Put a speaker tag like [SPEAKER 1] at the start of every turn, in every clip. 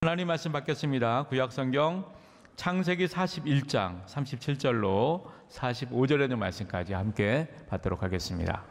[SPEAKER 1] 하나님 말씀 받겠습니다. 구약성경 창세기 41장 37절로 45절에 있는 말씀까지 함께 받도록 하겠습니다.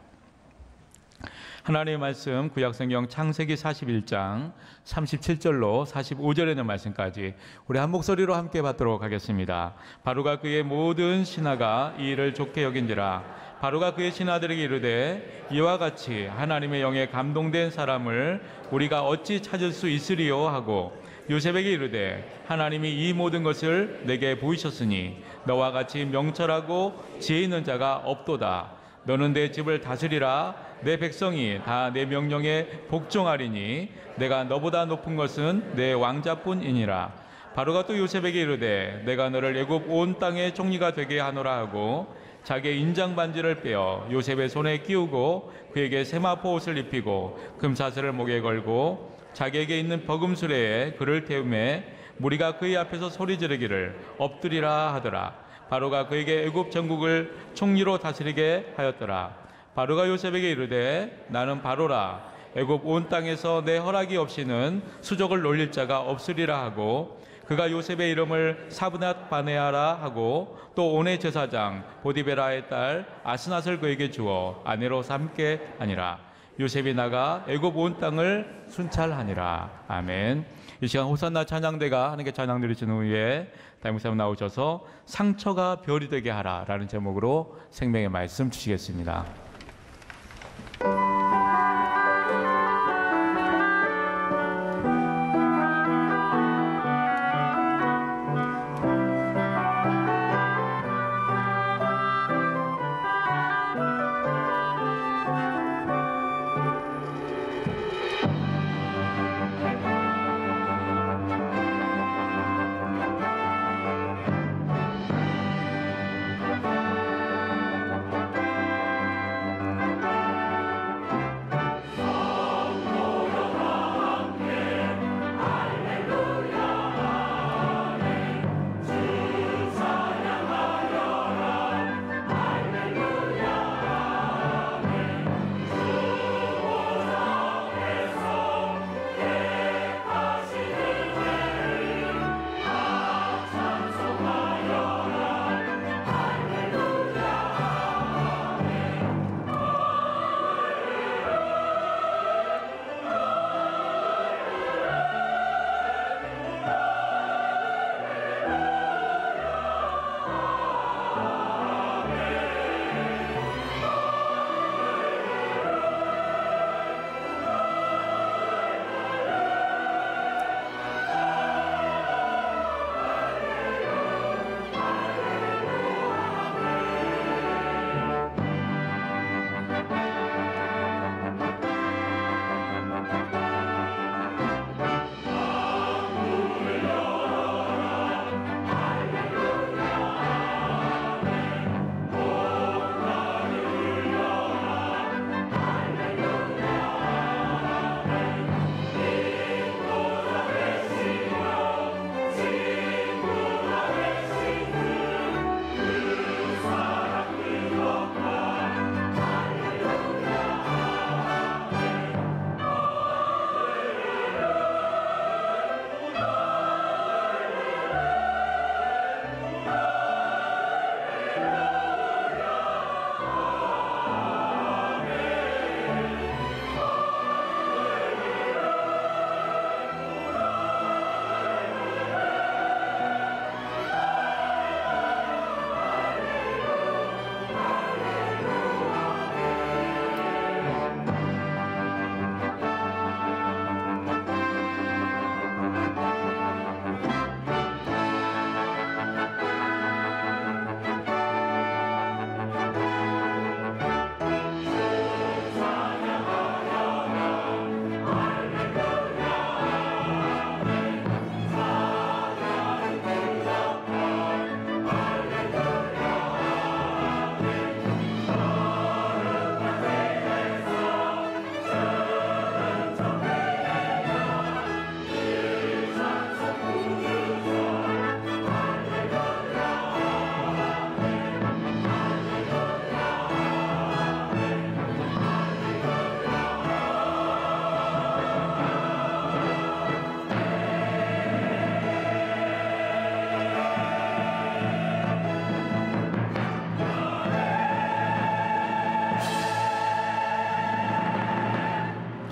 [SPEAKER 1] 하나님의 말씀 구약성경 창세기 41장 37절로 45절에 있는 말씀까지 우리 한 목소리로 함께 받도록 하겠습니다. 바로가 그의 모든 신하가 이 일을 좋게 여긴지라. 바로가 그의 신하들에게 이르되 이와 같이 하나님의 영에 감동된 사람을 우리가 어찌 찾을 수 있으리요 하고 요셉에게 이르되 하나님이 이 모든 것을 내게 보이셨으니 너와 같이 명철하고 지혜 있는 자가 없도다. 너는 내 집을 다스리라. 내 백성이 다 내 명령에 복종하리니 내가 너보다 높은 것은 내 왕자뿐이니라. 바로가 또 요셉에게 이르되 내가 너를 애굽 온 땅의 총리가 되게 하노라 하고 자기의 인장 반지를 빼어 요셉의 손에 끼우고 그에게 세마포 옷을 입히고 금사슬을 목에 걸고 자기에게 있는 버금수레에 그를 태우매 무리가 그의 앞에서 소리 지르기를 엎드리라 하더라. 바로가 그에게 애굽 전국을 총리로 다스리게 하였더라. 바로가 요셉에게 이르되 나는 바로라. 애굽 온 땅에서 내 허락이 없이는 수족을 놀릴 자가 없으리라 하고 그가 요셉의 이름을 사브낫 바네아라 하고 또 온의 제사장 보디베라의 딸 아스낫을 그에게 주어 아내로 삼게 하니라. 요셉이 나가 애굽 온 땅을 순찰하니라. 아멘. 이 시간 호산나 찬양대가 하나님께 찬양 드리신 후에 담임목사님 나오셔서 상처가 별이 되게 하라 라는 제목으로 생명의 말씀 주시겠습니다.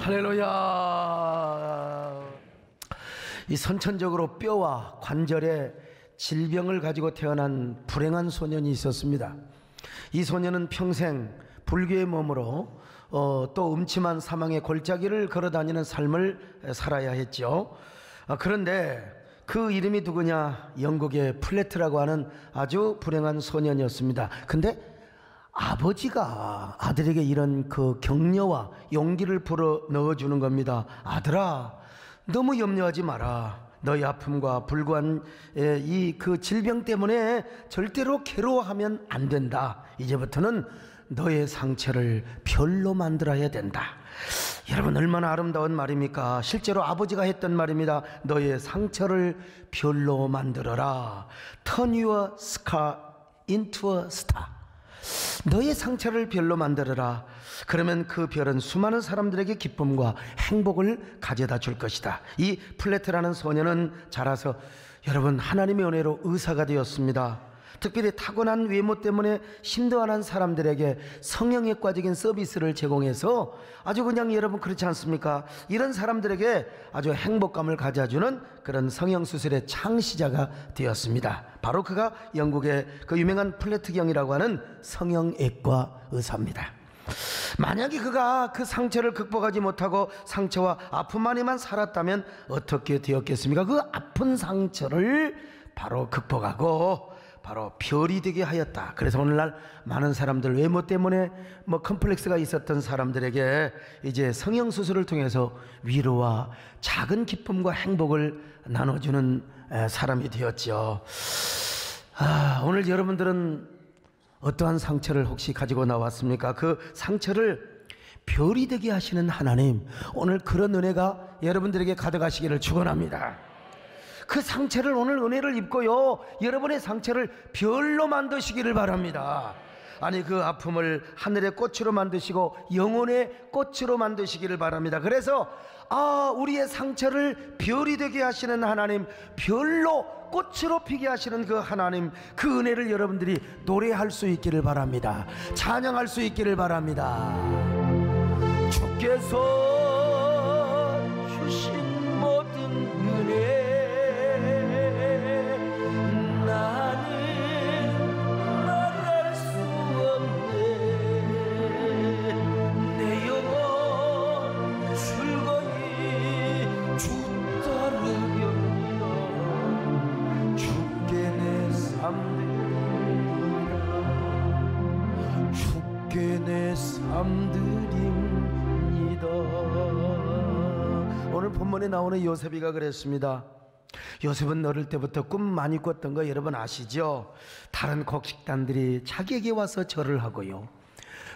[SPEAKER 2] 할렐루야. 이 선천적으로 뼈와 관절에 질병을 가지고 태어난 불행한 소년이 있었습니다. 이 소년은 평생 불교의 몸으로 또 음침한 사망의 골짜기를 걸어다니는 삶을 살아야 했죠. 그런데 그 이름이 누구냐? 영국의 플래트라고 하는 아주 불행한 소년이었습니다. 근데 아버지가 아들에게 이런 그 격려와 용기를 불어 넣어주는 겁니다. 아들아, 너무 염려하지 마라. 너의 아픔과 불구한 이 그 질병 때문에 절대로 괴로워하면 안 된다. 이제부터는 너의 상처를 별로 만들어야 된다. 여러분, 얼마나 아름다운 말입니까? 실제로 아버지가 했던 말입니다. 너의 상처를 별로 만들어라. Turn your scar into a star. 너의 상처를 별로 만들어라. 그러면 그 별은 수많은 사람들에게 기쁨과 행복을 가져다 줄 것이다. 이 플래트라는 소년은 자라서 여러분 하나님의 은혜로 의사가 되었습니다. 특별히 타고난 외모 때문에 힘들어하는 사람들에게 성형외과적인 서비스를 제공해서 아주 그냥 여러분 그렇지 않습니까? 이런 사람들에게 아주 행복감을 가져주는 그런 성형수술의 창시자가 되었습니다. 바로 그가 영국의 그 유명한 플래트경이라고 하는 성형외과 의사입니다. 만약에 그가 그 상처를 극복하지 못하고 상처와 아픔만에만 살았다면 어떻게 되었겠습니까? 그 아픈 상처를 바로 극복하고 바로 별이 되게 하였다. 그래서 오늘날 많은 사람들 외모 때문에 컴플렉스가 있었던 사람들에게 이제 성형수술을 통해서 위로와 작은 기쁨과 행복을 나눠주는 사람이 되었죠. 오늘 여러분들은 어떠한 상처를 혹시 가지고 나왔습니까? 그 상처를 별이 되게 하시는 하나님, 오늘 그런 은혜가 여러분들에게 가득하시기를 축원합니다. 그 상처를 오늘 은혜를 입고요, 여러분의 상처를 별로 만드시기를 바랍니다. 아니, 그 아픔을 하늘의 꽃으로 만드시고 영혼의 꽃으로 만드시기를 바랍니다. 그래서 우리의 상처를 별이 되게 하시는 하나님, 별로 꽃으로 피게 하시는 그 하나님, 그 은혜를 여러분들이 노래할 수 있기를 바랍니다. 찬양할 수 있기를 바랍니다. 주께서 주신 모든 은혜, 주께 내 삶드립니다. 오늘 본문에 나오는 요셉이가 그랬습니다. 요셉은 어릴 때부터 꿈 많이 꿨던 거 여러분 아시죠? 다른 곡식단들이 자기에게 와서 절을 하고요,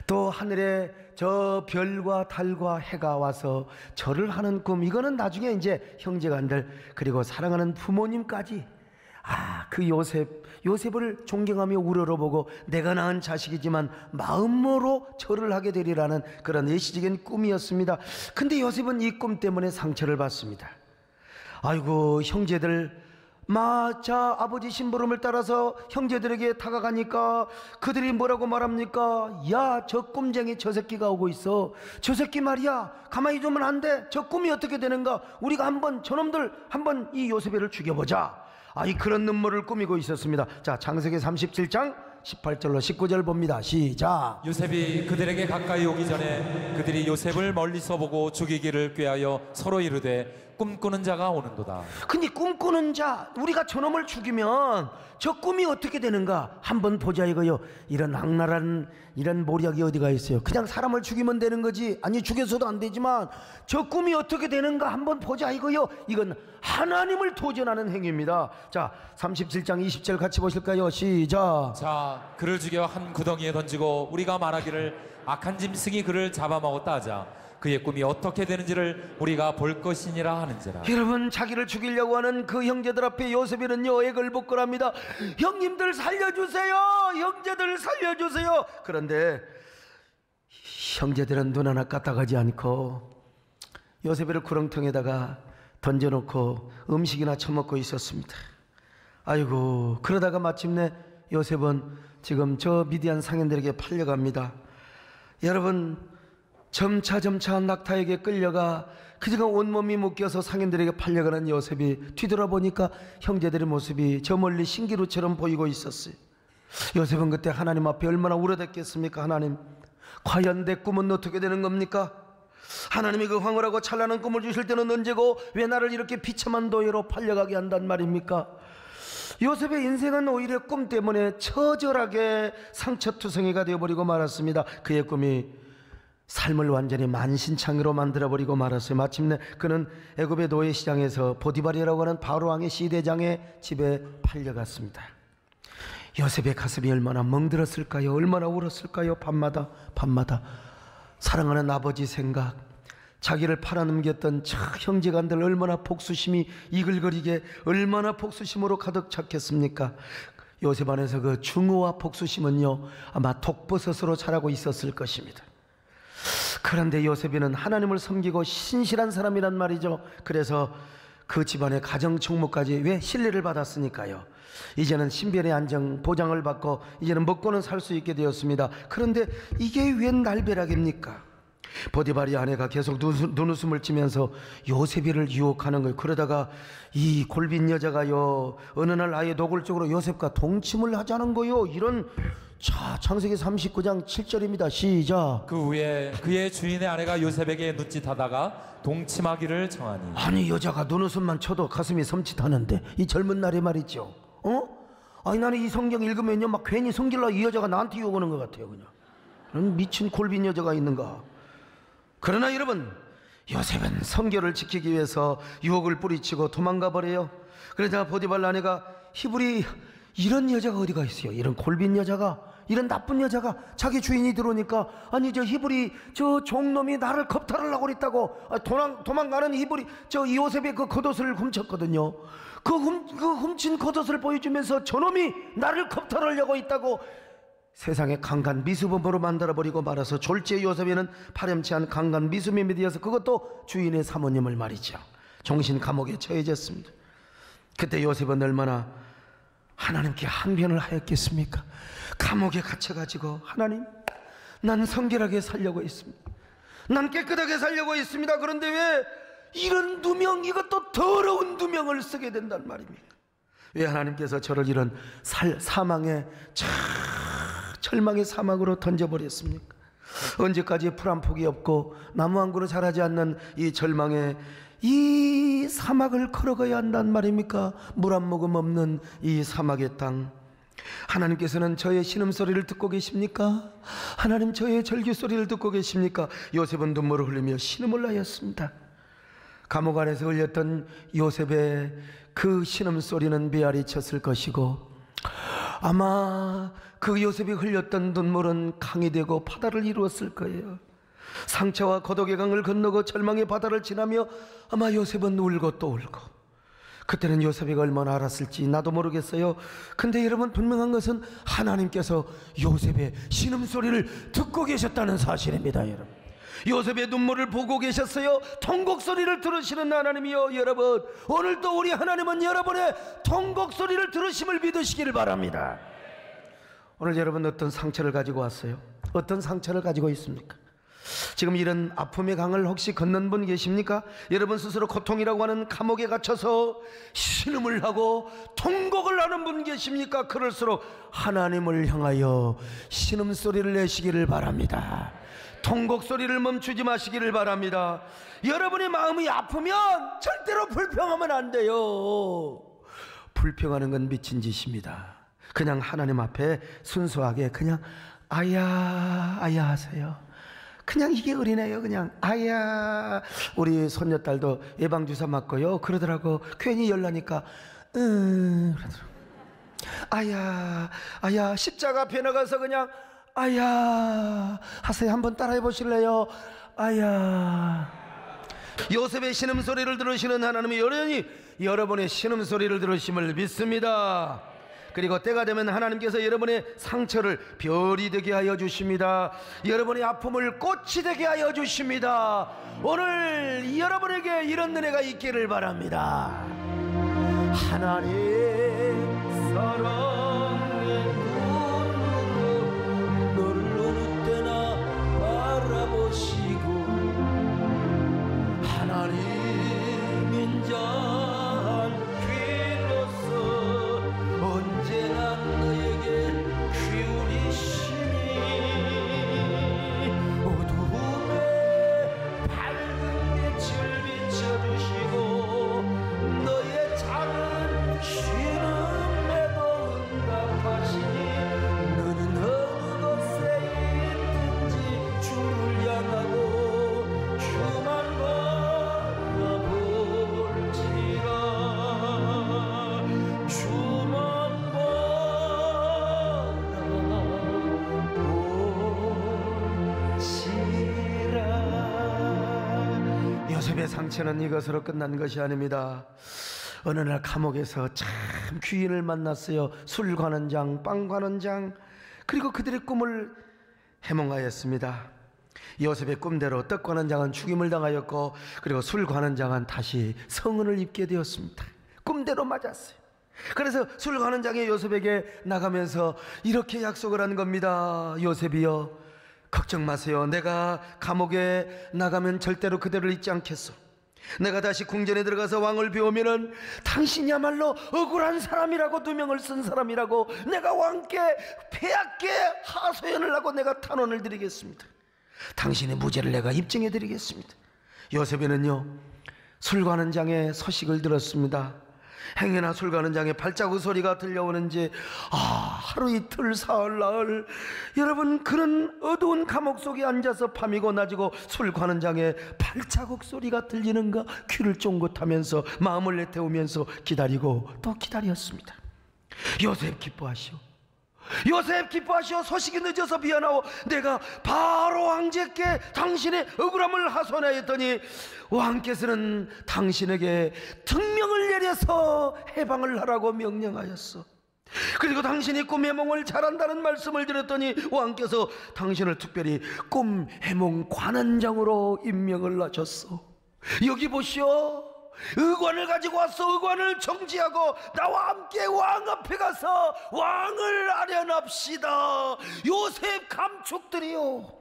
[SPEAKER 2] 또 하늘에 저 별과 달과 해가 와서 절을 하는 꿈, 이거는 나중에 이제 형제간들 그리고 사랑하는 부모님까지 그 요셉을 존경하며 우러러보고 내가 낳은 자식이지만 마음으로 절을 하게 되리라는 그런 예시적인 꿈이었습니다. 근데 요셉은 이 꿈 때문에 상처를 받습니다. 아이고, 형제들 자 아버지 심부름을 따라서 형제들에게 다가가니까 그들이 뭐라고 말합니까? 야, 저 꿈쟁이 저 새끼가 오고 있어. 저 새끼 말이야, 가만히 두면 안 돼. 저 꿈이 어떻게 되는가? 우리가 한번 저놈들 한번 이 요셉이를 죽여보자. 그런 눈물을 꾸미고 있었습니다. 자, 창세기 37장 18절로 19절 봅니다. 시작.
[SPEAKER 3] 요셉이 그들에게 가까이 오기 전에 그들이 요셉을 멀리서 보고 죽이기를 꾀하여 서로 이르되 꿈꾸는 자가 오는도다.
[SPEAKER 2] 근데 꿈꾸는 자, 우리가 저놈을 죽이면 저 꿈이 어떻게 되는가 한번 보자 이거요. 이런 악랄한 이런 모략이 어디가 있어요? 그냥 사람을 죽이면 되는 거지. 아니, 죽여서도 안 되지만 저 꿈이 어떻게 되는가 한번 보자 이거요. 이건 하나님을 도전하는 행위입니다. 자, 37장 20절 같이 보실까요? 시작.
[SPEAKER 3] 자, 그를 죽여 한 구덩이에 던지고 우리가 말하기를 악한 짐승이 그를 잡아먹었다 하자. 그의 꿈이 어떻게 되는지를 우리가 볼 것이니라 하는지라.
[SPEAKER 2] 여러분, 자기를 죽이려고 하는 그 형제들 앞에 요셉이는요 애걸복걸합니다. 형님들 살려주세요, 형제들 살려주세요. 그런데 형제들은 눈 하나 까딱하지 않고 요셉이를 구렁텅에다가 던져놓고 음식이나 처먹고 있었습니다. 아이고, 그러다가 마침내 요셉은 지금 저 미디안 상인들에게 팔려갑니다. 여러분, 점차 낙타에게 끌려가 그저가 온몸이 묶여서 상인들에게 팔려가는 요셉이 뒤돌아보니까 형제들의 모습이 저 멀리 신기루처럼 보이고 있었어요. 요셉은 그때 하나님 앞에 얼마나 울어댔겠습니까? 하나님, 과연 내 꿈은 어떻게 되는 겁니까? 하나님이 그 황홀하고 찬란한 꿈을 주실 때는 언제고 왜 나를 이렇게 비참한 도예로 팔려가게 한단 말입니까? 요셉의 인생은 오히려 꿈 때문에 처절하게 상처투성이가 되어버리고 말았습니다. 그의 꿈이 삶을 완전히 만신창이로 만들어버리고 말았어요. 마침내 그는 애굽의 노예시장에서 보디발이라고 하는 바로왕의 시대장의 집에 팔려갔습니다. 요셉의 가슴이 얼마나 멍들었을까요? 얼마나 울었을까요? 밤마다 사랑하는 아버지 생각, 자기를 팔아넘겼던 형제간들 얼마나 복수심이 이글거리게, 얼마나 복수심으로 가득 찼겠습니까? 요셉 안에서 그 증오와 복수심은요, 아마 독버섯으로 자라고 있었을 것입니다. 그런데 요셉이는 하나님을 섬기고 신실한 사람이란 말이죠. 그래서 그 집안의 가정 총무까지, 왜? 신뢰를 받았으니까요. 이제는 신변의 안정 보장을 받고 이제는 먹고는 살 수 있게 되었습니다. 그런데 이게 웬 날벼락입니까? 보디발의 아내가 계속 눈웃음을 치면서 요셉이를 유혹하는 거예요. 그러다가 이 골빈 여자가요, 어느 날 아예 노골적으로 요셉과 동침을 하자는 거요. 이런, 자, 창세기 39장 7절입니다. 시작.
[SPEAKER 3] 그 후에 그의 주인의 아내가 요셉에게 눕짓하다가 동침하기를 청하니.
[SPEAKER 2] 아니, 여자가 눈웃음만 쳐도 가슴이 섬찟하는데 이 젊은 날에 말이죠. 아니, 나는 이 성경 읽으면요, 막 괜히 성질나 이 여자가 나한테 유혹하는 것 같아요. 그냥 미친 골빈 여자가 있는가. 그러나 여러분, 요셉은 성결을 지키기 위해서 유혹을 뿌리치고 도망가 버려요. 그러자 보디발 아내가, 히브리, 이런 여자가 어디가 있어요? 이런 골빈 여자가, 이런 나쁜 여자가. 자기 주인이 들어오니까, 아니 저 히브리 저 종놈이 나를 겁탈을 하고 있다고, 도망가는 히브리 저 요셉의 그 겉옷을 훔쳤거든요. 그 훔친 겉옷을 보여주면서 저놈이 나를 겁탈하려고 있다고 세상에 강간 미수범으로 만들어버리고 말아서 졸지의 요셉에는 파렴치한 강간 미수범이 되어서, 그것도 주인의 사모님을 말이죠, 종신 감옥에 처해졌습니다. 그때 요셉은 얼마나 하나님께 항변을 하였겠습니까? 감옥에 갇혀가지고, 하나님, 난 성결하게 살려고 했습니다. 난 깨끗하게 살려고 했습니다. 그런데 왜 이런 누명, 이것도 더러운 누명을 쓰게 된단 말입니까? 왜 하나님께서 저를 이런 사망의 절망의 사막으로 던져버렸습니까? 언제까지 풀 한 폭이 없고 나무 한 그루 자라지 않는 이 절망의 이 사막을 걸어가야 한단 말입니까? 물 한 모금 없는 이 사막의 땅. 하나님께서는 저의 신음소리를 듣고 계십니까? 하나님, 저의 절규소리를 듣고 계십니까? 요셉은 눈물을 흘리며 신음을 하였습니다. 감옥 안에서 흘렸던 요셉의 그 신음소리는 메아리 쳤을 것이고, 아마 그 요셉이 흘렸던 눈물은 강이 되고 바다를 이루었을 거예요. 상처와 고독의 강을 건너고 절망의 바다를 지나며 아마 요셉은 울고 또 울고. 그때는 요셉이 얼마나 알았을지 나도 모르겠어요. 근데 여러분, 분명한 것은 하나님께서 요셉의 신음소리를 듣고 계셨다는 사실입니다. 여러분, 요셉의 눈물을 보고 계셨어요. 통곡소리를 들으시는 하나님이요. 여러분, 오늘도 우리 하나님은 여러분의 통곡소리를 들으심을 믿으시기를 바랍니다. 오늘 여러분, 어떤 상처를 가지고 왔어요? 어떤 상처를 가지고 있습니까? 지금 이런 아픔의 강을 혹시 건넌 분 계십니까? 여러분 스스로 고통이라고 하는 감옥에 갇혀서 신음을 하고 통곡을 하는 분 계십니까? 그럴수록 하나님을 향하여 신음소리를 내시기를 바랍니다. 통곡소리를 멈추지 마시기를 바랍니다. 여러분의 마음이 아프면 절대로 불평하면 안 돼요. 불평하는 건 미친 짓입니다. 그냥 하나님 앞에 순수하게 그냥 아야 아야 하세요. 그냥 이게 어린애요. 그냥 아야. 우리 손녀딸도 예방주사 맞고요, 그러더라고. 괜히 열나니까 그러더라고. 아야 아야. 십자가 앞에 나가서 그냥 아야 하세요. 한번 따라해 보실래요? 아야. 요셉의 신음소리를 들으시는 하나님이 여전히 여러분의 신음소리를 들으심을 믿습니다. 그리고 때가 되면 하나님께서 여러분의 상처를 별이 되게 하여 주십니다. 여러분의 아픔을 꽃이 되게 하여 주십니다. 오늘 여러분에게 이런 은혜가 있기를 바랍니다. 하나님 사랑의 눈으로 너를 어느 때나 바라보시고 요셉의 상처는 이것으로 끝난 것이 아닙니다. 어느 날 감옥에서 참 귀인을 만났어요. 술 관원장, 빵 관원장, 그리고 그들의 꿈을 해몽하였습니다. 요셉의 꿈대로 떡 관원장은 죽임을 당하였고, 그리고 술 관원장은 다시 성은을 입게 되었습니다. 꿈대로 맞았어요. 그래서 술 관원장이 요셉에게 나가면서 이렇게 약속을 한 겁니다. 요셉이여, 걱정 마세요. 내가 감옥에 나가면 절대로 그대를 잊지 않겠소. 내가 다시 궁전에 들어가서 왕을 배우면은 당신이야말로 억울한 사람이라고, 누명을 쓴 사람이라고, 내가 왕께 폐하께 하소연을 하고 내가 탄원을 드리겠습니다. 당신의 무죄를 내가 입증해 드리겠습니다. 요셉에는요, 술 관원장의 소식을 들었습니다. 행여나 술 관원장의 발자국 소리가 들려오는지 하루 이틀 사흘 나흘, 여러분, 그런 어두운 감옥 속에 앉아서 밤이고 낮이고 술 관원장의 발자국 소리가 들리는가 귀를 쫑긋하면서 마음을 내태우면서 기다리고 또 기다렸습니다. 요셉 기뻐하시오, 요셉 기뻐하시오. 소식이 늦어서 미안하오. 내가 바로 왕제께 당신의 억울함을 하소연하였더니 왕께서는 당신에게 특명을 내려서 해방을 하라고 명령하였어. 그리고 당신이 꿈 해몽을 잘한다는 말씀을 드렸더니 왕께서 당신을 특별히 꿈 해몽 관원장으로 임명을 하셨어. 여기 보시오, 의관을 가지고 왔어. 의관을 정지하고 나와 함께 왕 앞에 가서 왕을 아련합시다. 요셉 감축들이요.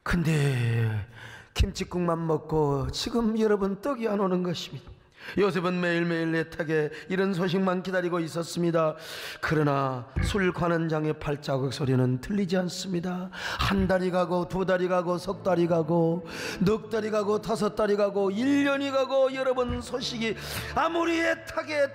[SPEAKER 2] 근데 김치국만 먹고 지금 여러분 떡이 안 오는 것입니다. 요셉은 매일매일 애타게 이런 소식만 기다리고 있었습니다. 그러나 술 관원장의 발자국 소리는 들리지 않습니다. 한 달이 가고 두 달이 가고 석 달이 가고 넉 달이 가고 다섯 달이 가고 1년이 가고, 여러분, 소식이 아무리 애타게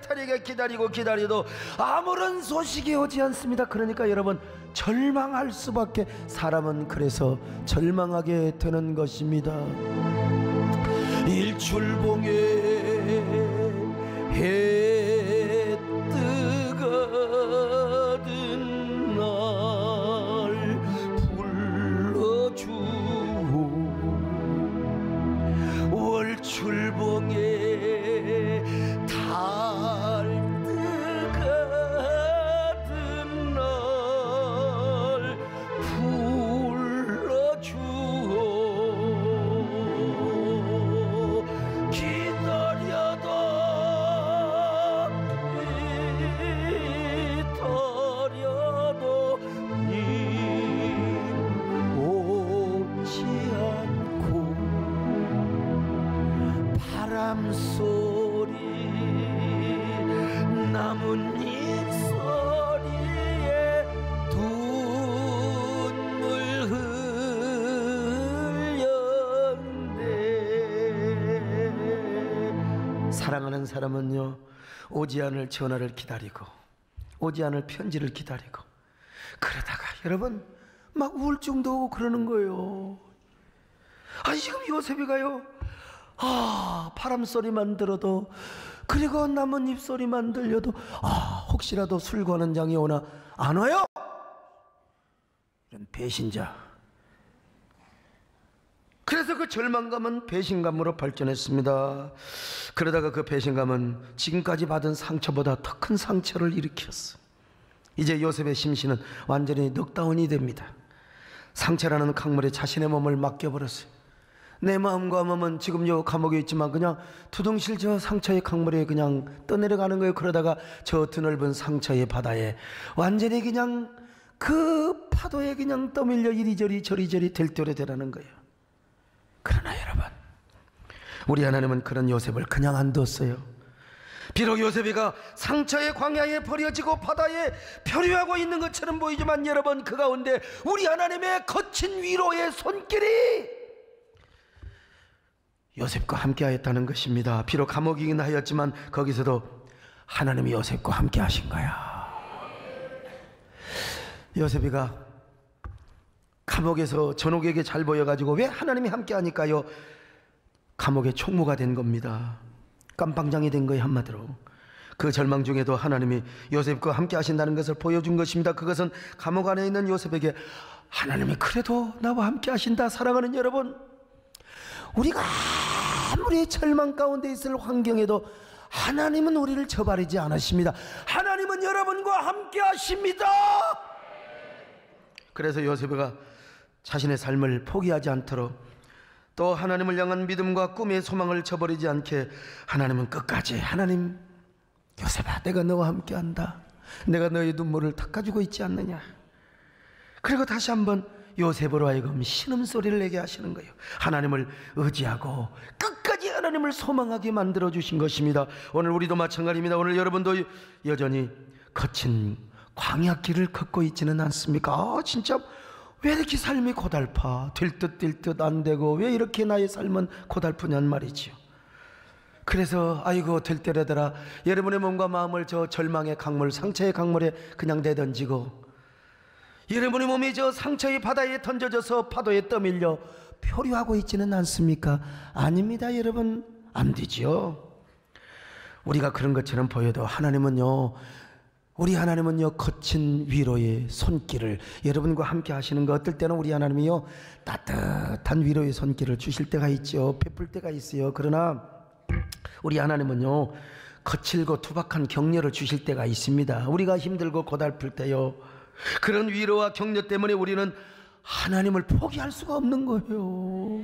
[SPEAKER 2] 기다려도 아무런 소식이 오지 않습니다. 그러니까 여러분, 절망할 수밖에, 사람은 그래서 절망하게 되는 것입니다. 일출봉에 해 뜨거든 날 불러주오. 월출봉에 달 뜨거든 날 불러주오. 기다려도 님 오지 않고, 바람 소리 나뭇잎 소리에 눈물 흘렸네. 사랑하는 사람은요, 오지 않을 전화를 기다리고 오지 않을 편지를 기다리고, 그러다가 여러분 막 우울증도 오고 그러는 거예요. 아니, 지금 요셉이가요, 바람 소리만 들어도, 그리고 나뭇잎 소리만 들려도 혹시라도 술 관원장이 오나, 안 와요? 이런 배신자. 그래서 그 절망감은 배신감으로 발전했습니다. 그러다가 그 배신감은 지금까지 받은 상처보다 더 큰 상처를 일으켰어. 이제 요셉의 심신은 완전히 넉다운이 됩니다. 상처라는 강물에 자신의 몸을 맡겨버렸어요. 내 마음과 몸은 지금 요 감옥에 있지만 그냥 두둥실 저 상처의 강물에 그냥 떠내려가는 거예요. 그러다가 저 드넓은 상처의 바다에 완전히 그냥 그 파도에 그냥 떠밀려 이리저리 저리저리 델토레되라는 거예요. 그러나 여러분, 우리 하나님은 그런 요셉을 그냥 안 뒀어요. 비록 요셉이가 상처의 광야에 버려지고 바다에 표류하고 있는 것처럼 보이지만, 여러분, 그 가운데 우리 하나님의 거친 위로의 손길이 요셉과 함께 하였다는 것입니다. 비록 감옥이긴 하였지만 거기서도 하나님이 요셉과 함께 하신 거야. 요셉이가 감옥에서 전옥에게 잘 보여가지고 왜 하나님이 함께 하니까요, 감옥의 총무가 된 겁니다. 깜빵장이 된 거예요, 한마디로. 그 절망 중에도 하나님이 요셉과 함께 하신다는 것을 보여준 것입니다. 그것은 감옥 안에 있는 요셉에게 하나님이 그래도 나와 함께 하신다. 사랑하는 여러분, 우리가 아무리 절망 가운데 있을 환경에도 하나님은 우리를 저버리지 않으십니다. 하나님은 여러분과 함께 하십니다. 그래서 요셉가 자신의 삶을 포기하지 않도록, 또 하나님을 향한 믿음과 꿈의 소망을 저버리지 않게 하나님은 끝까지, 하나님, 요셉아, 내가 너와 함께 한다. 내가 너의 눈물을 닦아주고 있지 않느냐. 그리고 다시 한번 요셉으로 하여금 신음소리를 내게 하시는 거예요. 하나님을 의지하고 끝까지 하나님을 소망하게 만들어주신 것입니다. 오늘 우리도 마찬가지입니다. 오늘 여러분도 여전히 거친 광야길을 걷고 있지는 않습니까? 진짜 왜 이렇게 삶이 고달파? 될 듯 안 되고 왜 이렇게 나의 삶은 고달프냔 말이지요. 그래서 아이고 될 때라더라 여러분의 몸과 마음을 저 절망의 강물, 상처의 강물에 그냥 내던지고, 여러분의 몸이 저 상처의 바다에 던져져서 파도에 떠밀려 표류하고 있지는 않습니까? 아닙니다, 여러분. 안 되지요. 우리가 그런 것처럼 보여도 하나님은요, 우리 하나님은요, 거친 위로의 손길을 여러분과 함께 하시는 거, 어떨 때는 우리 하나님이요, 따뜻한 위로의 손길을 주실 때가 있죠. 베풀 때가 있어요. 그러나 우리 하나님은요, 거칠고 투박한 격려를 주실 때가 있습니다. 우리가 힘들고 고달플 때요, 그런 위로와 격려 때문에 우리는 하나님을 포기할 수가 없는 거예요.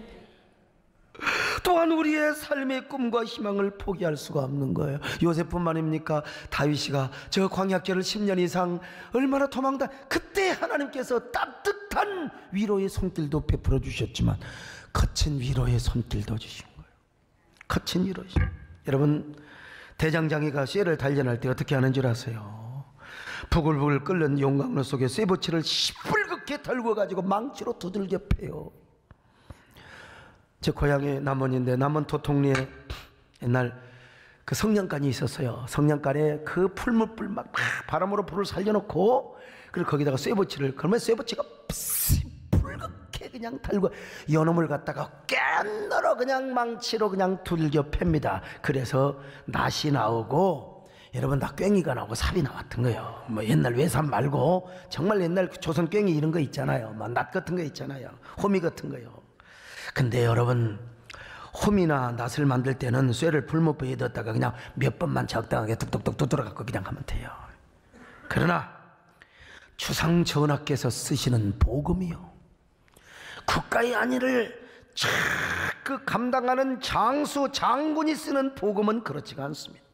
[SPEAKER 2] 또한 우리의 삶의 꿈과 희망을 포기할 수가 없는 거예요. 요셉뿐만입니까? 다윗이가 저 광야길을 10년 이상 얼마나 도망다, 그때 하나님께서 따뜻한 위로의 손길도 베풀어 주셨지만 거친 위로의 손길도 주신 거예요. 거친 위로. 여러분, 대장장이가 쇠를 단련할 때 어떻게 하는 줄 아세요? 부글부글 끓는 용광로 속에 쇠붙이를 시뻘겋게 털고 가지고 망치로 두들겨 패요. 제 고향의 남원인데, 남원 도통리에 옛날 그 성냥간이 있었어요. 성냥간에 그 풀무불 막 바람으로 불을 살려놓고, 그리고 거기다가 쇠붙이를, 그러면 쇠붙이가 시뻘겋게 그냥 달고 연음을 갖다가 깻너러 그냥 망치로 그냥 두들겨 팹니다. 그래서 낫이 나오고, 여러분, 다 꽹이가 나오고 삽이 나왔던 거예요. 뭐 옛날 외삼 말고 정말 옛날 조선 꽹이 이런 거 있잖아요. 막 낫 같은 거 있잖아요. 호미 같은 거요. 근데 여러분, 홈이나 낫을 만들 때는 쇠를 풀무부에 넣었다가 그냥 몇 번만 적당하게 뚝뚝뚝 두드려갖고 그냥 하면 돼요. 그러나 추상 전하께서 쓰시는 복음이요, 국가의 안위를 그 감당하는 장수 장군이 쓰는 복음은 그렇지가 않습니다.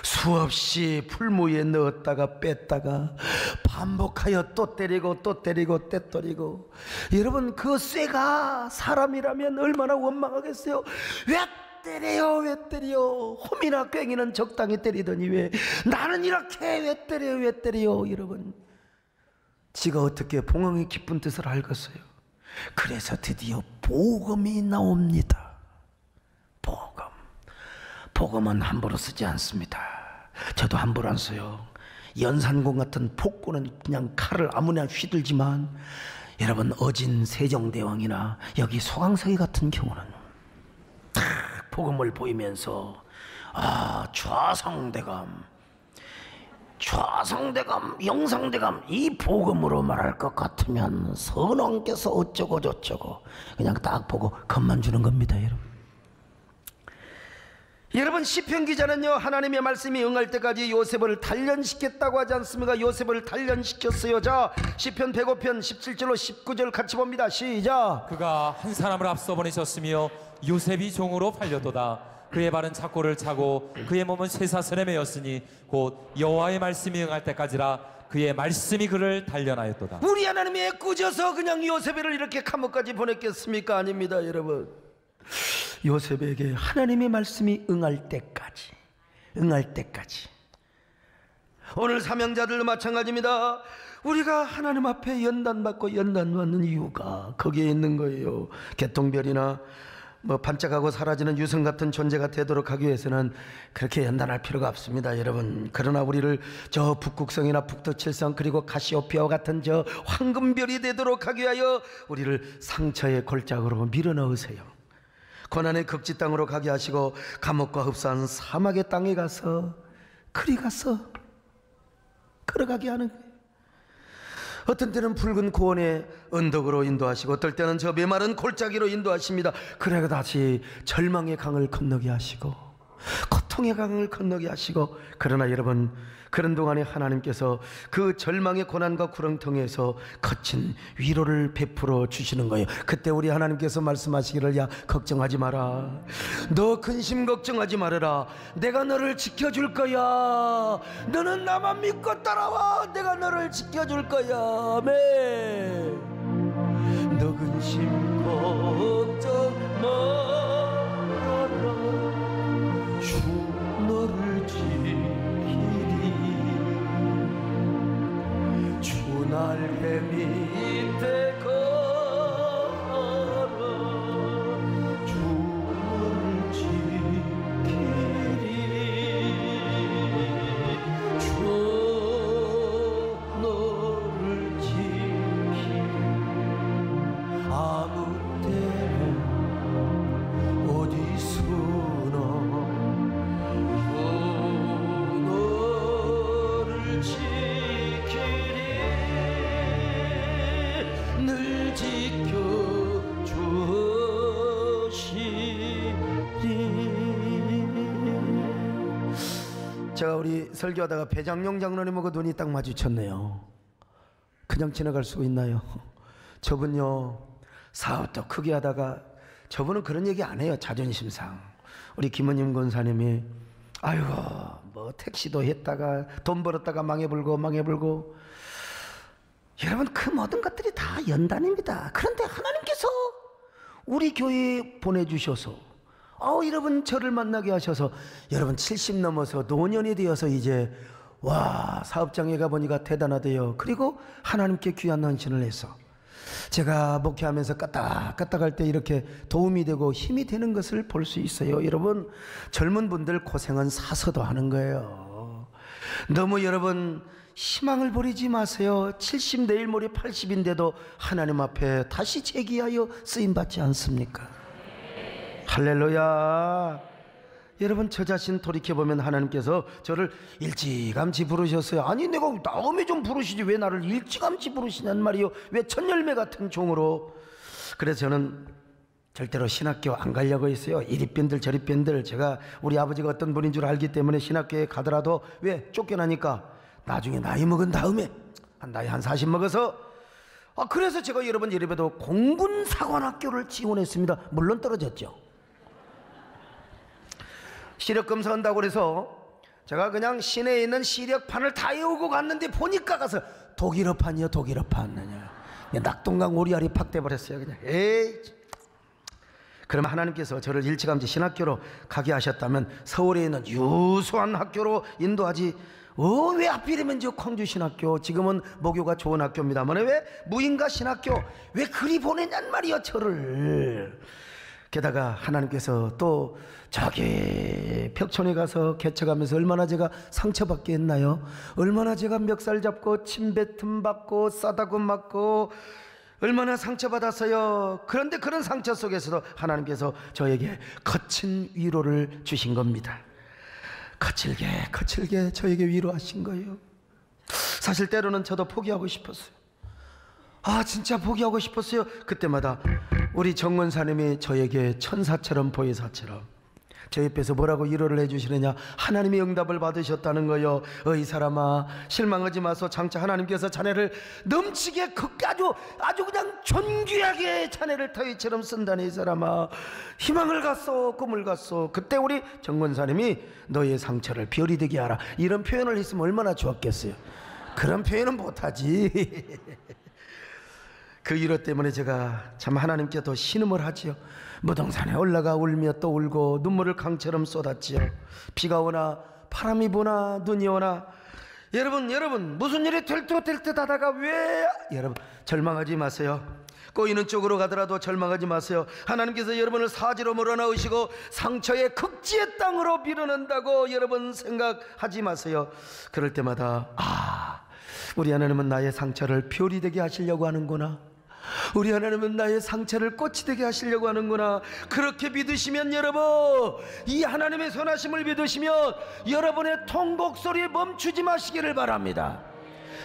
[SPEAKER 2] 수없이 풀무에 넣었다가 뺐다가 반복하여 또 때리고 또 때리고 떼떠리고. 여러분, 그 쇠가 사람이라면 얼마나 원망하겠어요. 왜 때려요, 왜 때려요? 홈이나 꽹이는 적당히 때리더니 왜 나는 이렇게 왜 때려요, 왜 때려요? 여러분, 지가 어떻게 봉황의 깊은 뜻을 알겠어요. 그래서 드디어 복음이 나옵니다. 복음. 복음은 함부로 쓰지 않습니다. 저도 함부로 안 써요. 연산공 같은 폭군은 그냥 칼을 아무나 휘둘지만, 여러분, 어진 세종대왕이나 여기 소강석이 같은 경우는 딱 복음을 보이면서 좌상대감, 영상대감, 이 복음으로 말할 것 같으면 선왕께서 어쩌고 저쩌고 그냥 딱 보고 겁만 주는 겁니다, 여러분. 여러분, 시편 기자는요, 하나님의 말씀이 응할 때까지 요셉을 단련시켰다고 하지 않습니까? 요셉을 단련시켰어요. 자, 시편 105편 17절로 19절 같이 봅니다. 시작.
[SPEAKER 3] 그가 한 사람을 앞서 보내셨으며 요셉이 종으로 팔렸도다. 그의 발은 착고를 차고 그의 몸은 쇠사슬에 매였으니 곧 여호와의 말씀이 응할 때까지라. 그의 말씀이 그를 단련하였도다.
[SPEAKER 2] 우리 하나님이 애꿎어서 그냥 요셉을 이렇게 감옥까지 보냈겠습니까? 아닙니다, 여러분. 요셉에게 하나님의 말씀이 응할 때까지. 오늘 사명자들도 마찬가지입니다. 우리가 하나님 앞에 연단받고 연단받는 이유가 거기에 있는 거예요. 개통별이나 뭐 반짝하고 사라지는 유성 같은 존재가 되도록 하기 위해서는 그렇게 연단할 필요가 없습니다, 여러분. 그러나 우리를 저 북극성이나 북두칠성 그리고 가시오페아와 같은 저 황금별이 되도록 하기 위하여 우리를 상처의 골짜기로 밀어넣으세요. 고난의 극지 땅으로 가게 하시고 감옥과 흡사한 사막의 땅에 가서 그리 가서 걸어가게 하는 거예요. 어떤 때는 붉은 고원의 언덕으로 인도하시고 어떨 때는 저 메마른 골짜기로 인도하십니다. 그래가 다시 절망의 강을 건너게 하시고 고통의 강을 건너게 하시고, 그러나 여러분, 그런 동안에 하나님께서 그 절망의 고난과 구렁텅이에서 거친 위로를 베풀어 주시는 거예요. 그때 우리 하나님께서 말씀하시기를, 야, 걱정하지 마라. 너 근심 걱정하지 말아라. 내가 너를 지켜줄 거야. 너는 나만 믿고 따라와. 내가 너를 지켜줄 거야. 아멘. 너 근심 걱정 마라. 주 너를 날개 밑에 걸어 주 너를 지키리. 주 너를 지키리. 아무 때나 어디서나 주 너를 지키리. 늘 지켜주시리. 제가 우리 설교하다가 배장용 장로님하고 눈이 딱 마주쳤네요. 그냥 지나갈 수 있나요? 저분요, 사업도 크게 하다가 저분은 그런 얘기 안 해요. 자존심상. 우리 김원님 권사님이 아이고 뭐 택시도 했다가 돈 벌었다가 망해불고 여러분, 그 모든 것들이 다 연단입니다. 그런데 하나님께서 우리 교회에 보내주셔서 여러분 저를 만나게 하셔서, 여러분 70 넘어서 노년이 되어서 이제 와, 사업장에 가보니까 대단하대요. 그리고 하나님께 귀한 헌신을 해서 제가 목회하면서 까딱까딱할 때 이렇게 도움이 되고 힘이 되는 것을 볼 수 있어요. 여러분, 젊은 분들 고생은 사서도 하는 거예요. 너무 여러분 희망을 버리지 마세요. 70 내일 모레 80인데도 하나님 앞에 다시 재기하여 쓰임받지 않습니까? 할렐루야. 여러분, 저 자신 돌이켜보면 하나님께서 저를 일찌감치 부르셨어요. 아니, 내가 다음에 좀 부르시지 왜 나를 일찌감치 부르시냔 말이요. 왜 천열매 같은 종으로. 그래서 저는 절대로 신학교 안 가려고 했어요. 이리뺀들 저리뺀들. 제가 우리 아버지가 어떤 분인 줄 알기 때문에 신학교에 가더라도 왜 쫓겨나니까 나중에 나이 먹은 다음에 나이 한 40 먹어서 그래서 제가 여러분 예배도 공군사관학교를 지원했습니다. 물론 떨어졌죠. 시력검사 한다고 그래서 제가 그냥 시내에 있는 시력판을 다 외우고 갔는데 보니까 가서 독일어판이요, 독일어판. 낙동강 오리알이 팍 돼버렸어요. 그냥 에이. 그러면 하나님께서 저를 일찌감치 신학교로 가게 하셨다면 서울에 있는 유수한 학교로 인도하지, 왜 하필이면 저 광주 신학교, 지금은 모교가 좋은 학교입니다만 왜 무인가 신학교 왜 그리 보내냔 말이요, 저를. 게다가 하나님께서 또 저기 벽촌에 가서 개척하면서 얼마나 제가 상처받게 했나요? 얼마나 제가 멱살 잡고 침뱉음 받고 싸다구 맞고 얼마나 상처받았어요. 그런데 그런 상처 속에서도 하나님께서 저에게 거친 위로를 주신 겁니다. 거칠게 저에게 위로하신 거예요. 사실 때로는 저도 포기하고 싶었어요. 진짜 포기하고 싶었어요. 그때마다 우리 정권사님이 저에게 천사처럼 보혜사처럼 저 옆에서 뭐라고 위로를 해주시느냐, 하나님의 응답을 받으셨다는 거요. 이 사람아, 실망하지 마소. 장차 하나님께서 자네를 넘치게 아주 그냥 존귀하게 자네를 터이처럼 쓴다니. 이 사람아, 희망을 갖소, 꿈을 갖소. 그때 우리 정권사님이 너의 상처를 별이 되게 하라, 이런 표현을 했으면 얼마나 좋았겠어요. 그런 표현은 못하지. 그 위로 때문에 제가 참 하나님께 더 신음을 하지요. 무등산에 올라가 울며 또 울고 눈물을 강처럼 쏟았지요. 비가 오나 바람이 부나 눈이 오나 여러분 무슨 일이 될 듯 하다가 왜 여러분 절망하지 마세요. 꼬이는 쪽으로 가더라도 절망하지 마세요. 하나님께서 여러분을 사지로 몰아넣으시고 상처의 극지의 땅으로 밀어넣는다고 여러분 생각하지 마세요. 그럴 때마다 우리 하나님은 나의 상처를 별이 되게 하시려고 하는구나. 우리 하나님은 나의 상처를 꽃이 되게 하시려고 하는구나. 그렇게 믿으시면 여러분, 이 하나님의 선하심을 믿으시면 여러분의 통곡 소리에 멈추지 마시기를 바랍니다.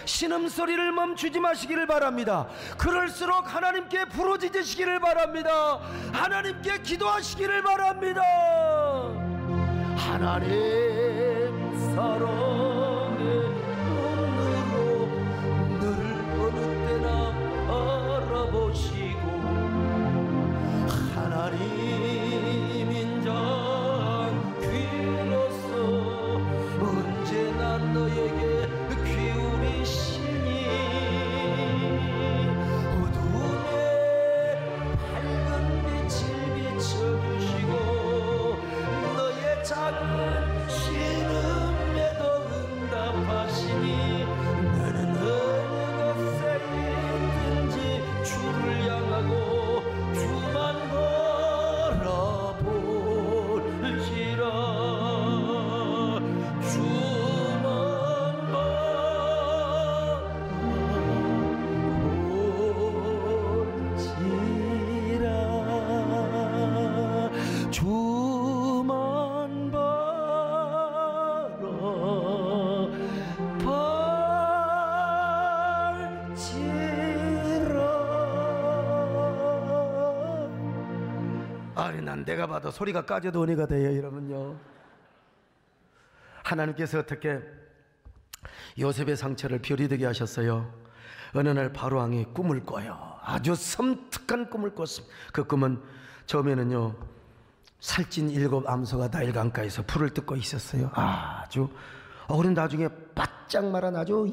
[SPEAKER 2] 신음소리를 멈추지 마시기를 바랍니다. 그럴수록 하나님께 부르짖으시기를 바랍니다. 하나님께 기도하시기를 바랍니다. 하나님 사랑의 눈으로 늘 어느 때나 알아보시고 하나님 인자한 귀로서 언제나 너에게 기울이시니 어둠에 밝은 빛을 비춰주시고 너의 작은 신음에도 응답하시니 너는 어느 곳에 있든지 주를 향하고 주만 바라볼지라. 주만 바라볼지라. 주만 바라볼지라. 아니 난 내가 봐도 소리가 까져도 은혜가 돼요. 이러면요, 하나님께서 어떻게 요셉의 상처를 별이 되게 하셨어요. 어느 날 바로왕이 꿈을 꿔요. 아주 섬뜩한 꿈을 꿨습니다. 그 꿈은 처음에는요, 살찐 7 암소가 나일 강가에서 풀을 뜯고 있었어요. 아주 그런 나중에 바짝 마른 아주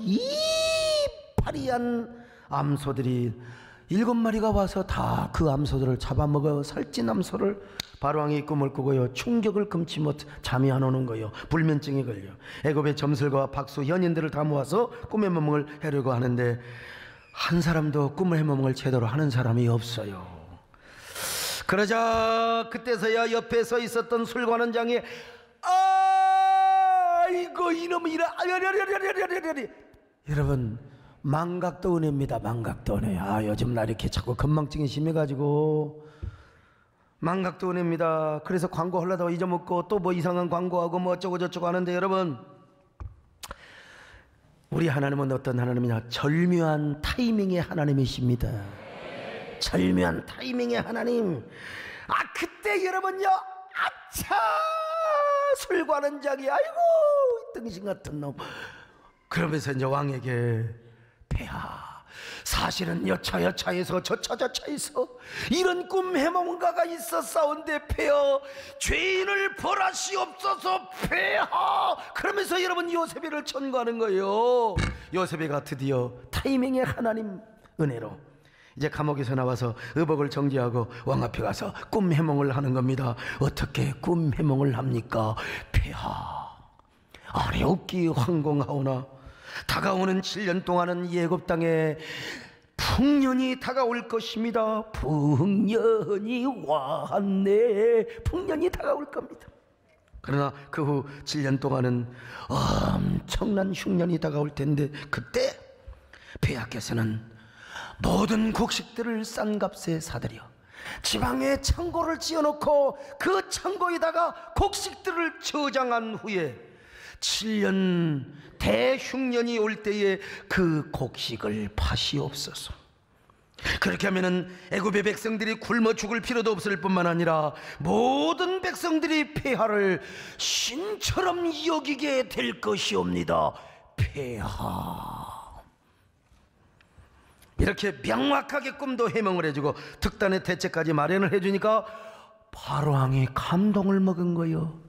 [SPEAKER 2] 이파리한 암소들이 7마리가 와서 다 그 암소들을 잡아먹어. 살찐 암소를. 바로왕이 꿈을 꾸고요, 충격을 금치 못 잠이 안 오는 거예요. 불면증이 걸려. 애굽의 점술과 박수 연인들을 다 모아서 꿈의 해몽을 하려고 하는데 한 사람도 꿈의 해몽을 제대로 하는 사람이 없어요. 그러자 그때서야 옆에 서 있었던 술관원장이 아이고 이놈이 여러분, 망각도 은혜입니다. 망각도 은혜. 요즘 나 이렇게 자꾸 건망증이 심해가지고 망각도 은혜입니다. 그래서 광고 하려다가 잊어먹고 또 뭐 이상한 광고하고 뭐 어쩌고 저쩌고 하는데, 여러분, 우리 하나님은 어떤 하나님이냐? 절묘한 타이밍의 하나님이십니다. 절묘한 타이밍의 하나님. 그때 여러분요, 아차, 술관원장이 아이고 등신 같은 놈. 그러면서 이제 왕에게, 폐하, 사실은 여차여차해서 저차저차해서 이런 꿈 해몽가가 있었사온데 폐하, 죄인을 벌하시옵소서 폐하. 그러면서 여러분 요셉이를 천거하는 거예요. 요셉이가 드디어 타이밍의 하나님 은혜로 이제 감옥에서 나와서 의복을 정지하고 왕 앞에 가서 꿈 해몽을 하는 겁니다. 어떻게 꿈 해몽을 합니까? 폐하, 아래옵기 황공하오나 다가오는 7년 동안은 예굽 땅에 풍년이 다가올 것입니다. 풍년이 왔네. 풍년이 다가올 겁니다. 그러나 그 후 7년 동안은 엄청난 흉년이 다가올 텐데, 그때 폐하께서는 모든 곡식들을 싼 값에 사들여 지방에 창고를 지어놓고 그 창고에다가 곡식들을 저장한 후에 7년 대흉년이 올 때에 그 곡식을 파시옵소서. 그렇게 하면은 애굽의 백성들이 굶어 죽을 필요도 없을 뿐만 아니라 모든 백성들이 폐하를 신처럼 여기게 될 것이옵니다. 폐하. 이렇게 명확하게 꿈도 해몽을 해주고 특단의 대책까지 마련을 해주니까 바로왕이 감동을 먹은 거예요.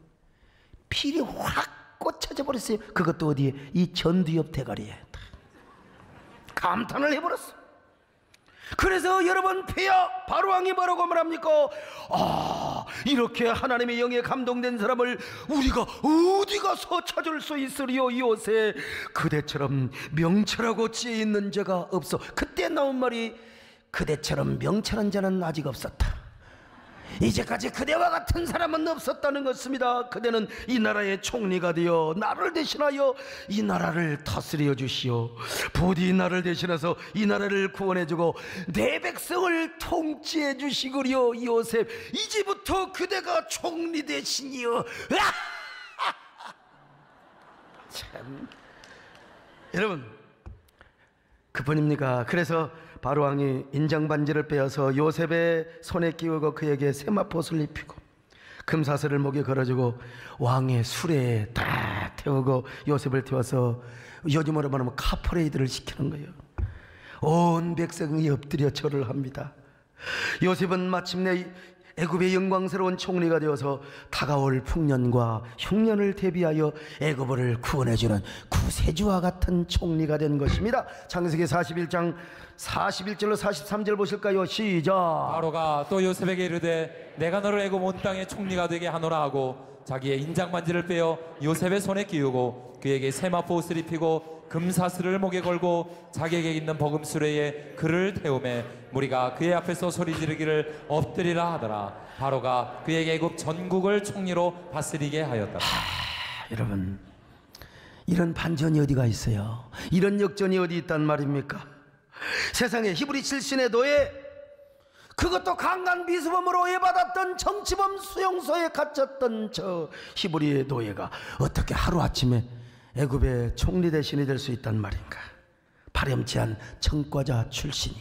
[SPEAKER 2] 필이 확 꽂혀져 버렸어요. 그것도 어디에? 이 전두 옆 대가리에 감탄을 해버렸어. 그래서 여러분, 폐하 바로왕이 뭐라고 말합니까? 이렇게 하나님의 영에 감동된 사람을 우리가 어디 가서 찾을 수 있으리요? 요새 그대처럼 명철하고 지혜 있는 자가 없어. 그때 나온 말이 그대처럼 명철한 자는 아직 없었다. 이제까지 그대와 같은 사람은 없었다는 것입니다. 그대는 이 나라의 총리가 되어 나를 대신하여 이 나라를 다스려 주시오. 부디 나를 대신해서 이 나라를 구원해주고 내 백성을 통치해 주시구려. 요셉, 이제부터 그대가 총리 되시니요. 참, 여러분, 그뿐입니까? 그래서 바로왕이 인장반지를 빼어서 요셉의 손에 끼우고 그에게 세마포옷을 입히고 금사슬을 목에 걸어주고 왕의 수레에 다 태우고 요셉을 태워서 요즘으로 말하면 카퍼레이드를 시키는 거예요. 온 백성이 엎드려 절을 합니다. 요셉은 마침내 애굽의 영광스러운 총리가 되어서 다가올 풍년과 흉년을 대비하여 애굽을 구원해주는 구세주와 같은 총리가 된 것입니다. 창세기 41장 41절로 43절 보실까요? 시작.
[SPEAKER 3] 바로가 또 요셉에게 이르되 내가 너를 애굽 온 땅의 총리가 되게 하노라 하고 자기의 인장반지를 빼어 요셉의 손에 끼우고 그에게 세마포옷을 입히고 금사슬을 목에 걸고 자기에게 있는 버금수레에 그를 태우매 무리가 그의 앞에서 소리 지르기를 엎드리라 하더라. 바로가 그에게 애굽 전국을 총리로 다스리게 하였다.
[SPEAKER 2] 여러분, 이런 반전이 어디가 있어요? 이런 역전이 어디 있단 말입니까? 세상에 히브리 출신의 노예, 그것도 강간 비수범으로 오해받았던 정치범 수용소에 갇혔던 저 히브리의 노예가 어떻게 하루아침에 애굽의 총리 대신이 될 수 있단 말인가? 파렴치한 청과자 출신이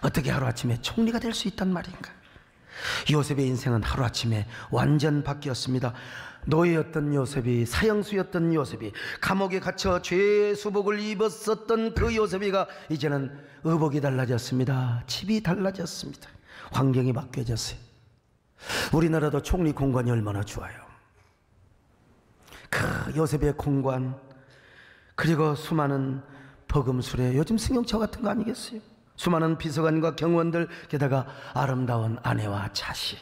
[SPEAKER 2] 어떻게 하루아침에 총리가 될 수 있단 말인가? 요셉의 인생은 하루아침에 완전 바뀌었습니다. 노예였던 요셉이, 사형수였던 요셉이, 감옥에 갇혀 죄의 수복을 입었었던 그 요셉이가 이제는 의복이 달라졌습니다. 집이 달라졌습니다. 환경이 바뀌어졌어요. 우리나라도 총리 공관이 얼마나 좋아요. 그 요셉의 공관, 그리고 수많은 버금수레, 요즘 승용차 같은 거 아니겠어요? 수많은 비서관과 경원들, 게다가 아름다운 아내와 자식.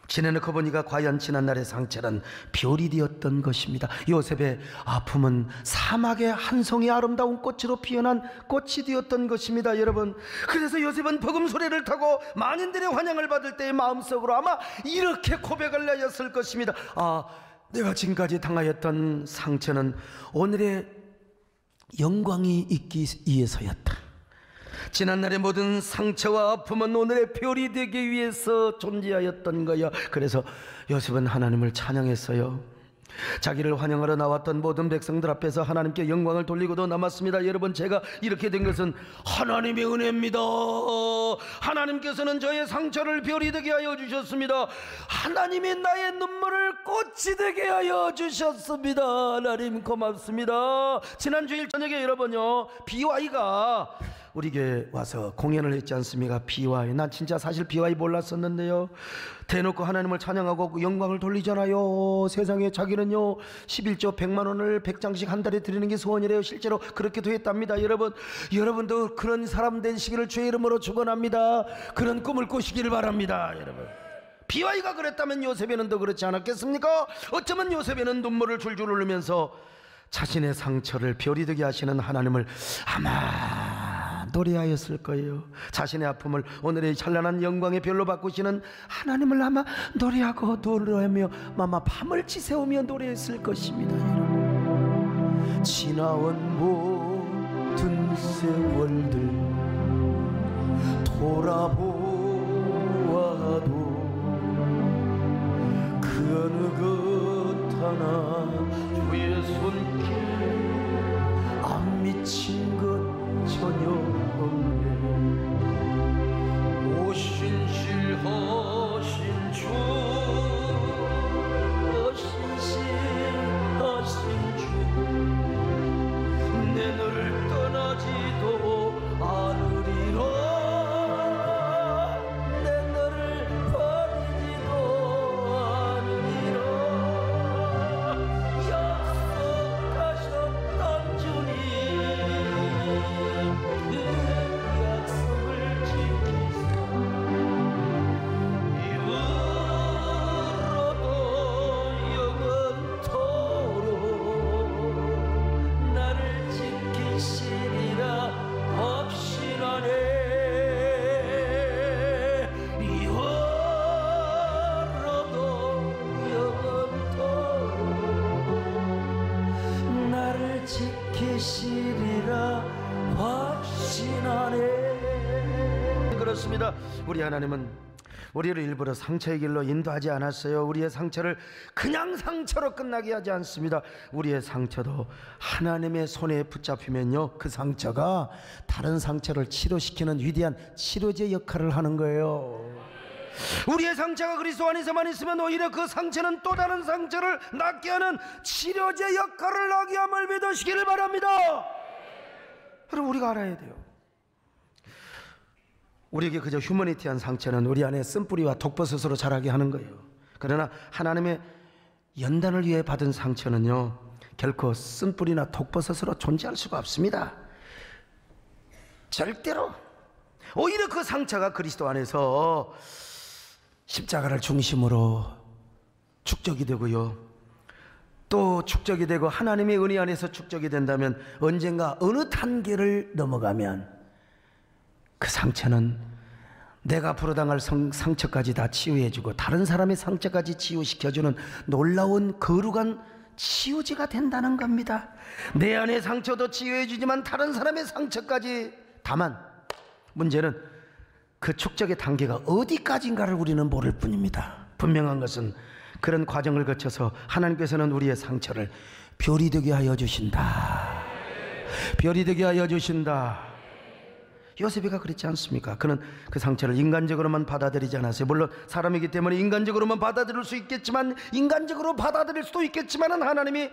[SPEAKER 2] 지내놓고 보니까 과연 지난날의 상처는 별이 되었던 것입니다. 요셉의 아픔은 사막의 한 송이 아름다운 꽃으로 피어난 꽃이 되었던 것입니다. 여러분, 그래서 요셉은 버금수레를 타고 만인들의 환영을 받을 때의 마음속으로 아마 이렇게 고백을 내었을 것입니다. 내가 지금까지 당하였던 상처는 오늘의 영광이 있기 위해서였다. 지난날의 모든 상처와 아픔은 오늘의 별이 되기 위해서 존재하였던 거야. 그래서 요셉은 하나님을 찬양했어요. 자기를 환영하러 나왔던 모든 백성들 앞에서 하나님께 영광을 돌리고도 남았습니다. 여러분, 제가 이렇게 된 것은 하나님의 은혜입니다. 하나님께서는 저의 상처를 별이 되게 하여 주셨습니다. 하나님이 나의 눈물을 꽃이 되게 하여 주셨습니다. 하나님 고맙습니다. 지난 주일 저녁에 여러분요, BY가 우리 교회 와서 공연을 했지 않습니까? BY. 난 진짜 사실 BY 몰랐었는데요, 대놓고 하나님을 찬양하고 영광을 돌리잖아요. 세상에 자기는요 11조 100만 원을 100장씩 한 달에 드리는 게 소원이래요. 실제로 그렇게도 했답니다. 여러분도 그런 사람 되시기를 주의 이름으로 축원합니다. 그런 꿈을 꾸시기를 바랍니다. 여러분, BY가 그랬다면 요셉에는 더 그렇지 않았겠습니까? 어쩌면 요셉에는 눈물을 줄줄 흘리면서 자신의 상처를 별이 되게 하시는 하나님을 아마 노래하였을 거예요. 자신의 아픔을 오늘의 찬란한 영광의 별로 바꾸시는 하나님을 아마 노래하고 노래하며 아마 밤을 지새우며 노래했을 것입니다. 여러분, 지나온 모든 세월들 돌아보아도 그 어느 것 하나 주의 손길 안 미친 것 전혀 없네. 오신실하신 주, 오신실하신 주, 내 너를 떠나지도 않으리라. 내 너를 버리지도 않으리라. 약속하셨던 주님, 그렇습니다. 우리 하나님은 우리를 일부러 상처의 길로 인도하지 않았어요. 우리의 상처를 그냥 상처로 끝나게 하지 않습니다. 우리의 상처도 하나님의 손에 붙잡히면요, 그 상처가 다른 상처를 치료시키는 위대한 치료제 역할을 하는 거예요. 우리의 상처가 그리스도 안에서만 있으면 오히려 그 상처는 또 다른 상처를 낫게 하는 치료제 역할을 하게 함을 믿으시기를 바랍니다. 그럼 우리가 알아야 돼요. 우리에게 그저 휴머니티한 상처는 우리 안에 쓴뿌리와 독버섯으로 자라게 하는 거예요. 그러나 하나님의 연단을 위해 받은 상처는요, 결코 쓴뿌리나 독버섯으로 존재할 수가 없습니다. 절대로. 오히려 그 상처가 그리스도 안에서 십자가를 중심으로 축적이 되고요, 또 축적이 되고 하나님의 은혜 안에서 축적이 된다면 언젠가 어느 단계를 넘어가면 그 상처는 내가 불어당할 상처까지 다 치유해주고 다른 사람의 상처까지 치유시켜주는 놀라운 거룩한 치유제가 된다는 겁니다. 내 안의 상처도 치유해주지만 다른 사람의 상처까지. 다만 문제는 그 축적의 단계가 어디까지인가를 우리는 모를 뿐입니다. 분명한 것은 그런 과정을 거쳐서 하나님께서는 우리의 상처를 별이 되게 하여 주신다. 별이 되게 하여 주신다. 요셉이가 그랬지 않습니까? 그는 그 상처를 인간적으로만 받아들이지 않았어요. 물론 사람이기 때문에 인간적으로만 받아들일 수 있겠지만, 인간적으로 받아들일 수도 있겠지만 하나님이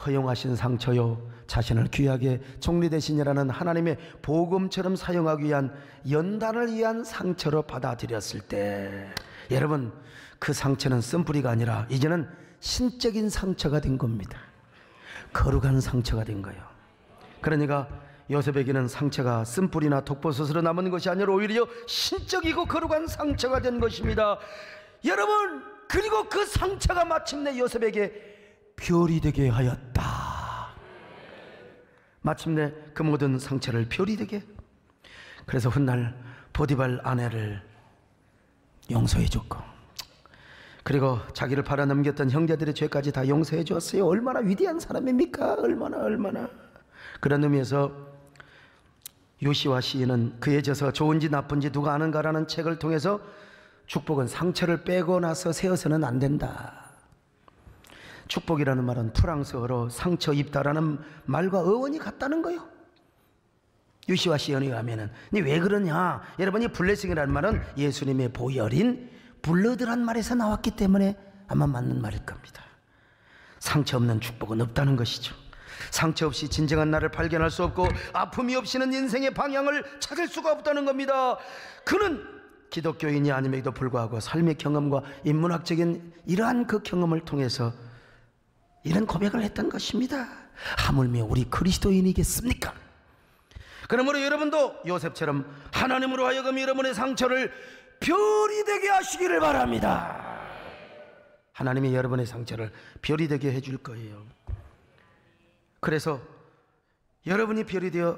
[SPEAKER 2] 허용하신 상처요, 자신을 귀하게 종리 대신이라는 하나님의 복음처럼 사용하기 위한 연단을 위한 상처로 받아들였을 때, 여러분, 그 상처는 쓴뿌리가 아니라 이제는 신적인 상처가 된 겁니다. 거룩한 상처가 된 거예요. 그러니까 요셉에게는 상처가 쓴뿌리나 독버섯으로 남은 것이 아니라 오히려 신적이고 거룩한 상처가 된 것입니다. 여러분, 그리고 그 상처가 마침내 요셉에게 별이 되게 하였다. 마침내 그 모든 상처를 별이 되게. 그래서 훗날 보디발 아내를 용서해 줬고, 그리고 자기를 팔아넘겼던 형제들의 죄까지 다 용서해 주었어요. 얼마나 위대한 사람입니까? 얼마나. 그런 의미에서 요시와 시인은 그의 져서 좋은지 나쁜지 누가 아는가라는 책을 통해서 축복은 상처를 빼고 나서 세워서는 안 된다. 축복이라는 말은 프랑스어로 상처 입다라는 말과 어원이 같다는 거예요. 요시와 시인에 의하면은. 왜 그러냐? 여러분, 이 블레싱이라는 말은 예수님의 보혈인 블러드란 말에서 나왔기 때문에 아마 맞는 말일 겁니다. 상처 없는 축복은 없다는 것이죠. 상처 없이 진정한 나를 발견할 수 없고 아픔이 없이는 인생의 방향을 찾을 수가 없다는 겁니다. 그는 기독교인이 아님에도 불구하고 삶의 경험과 인문학적인 이러한 그 경험을 통해서 이런 고백을 했던 것입니다. 하물며 우리 그리스도인이겠습니까? 그러므로 여러분도 요셉처럼 하나님으로 하여금 여러분의 상처를 별이 되게 하시기를 바랍니다. 하나님이 여러분의 상처를 별이 되게 해줄 거예요. 그래서 여러분이 별이 되어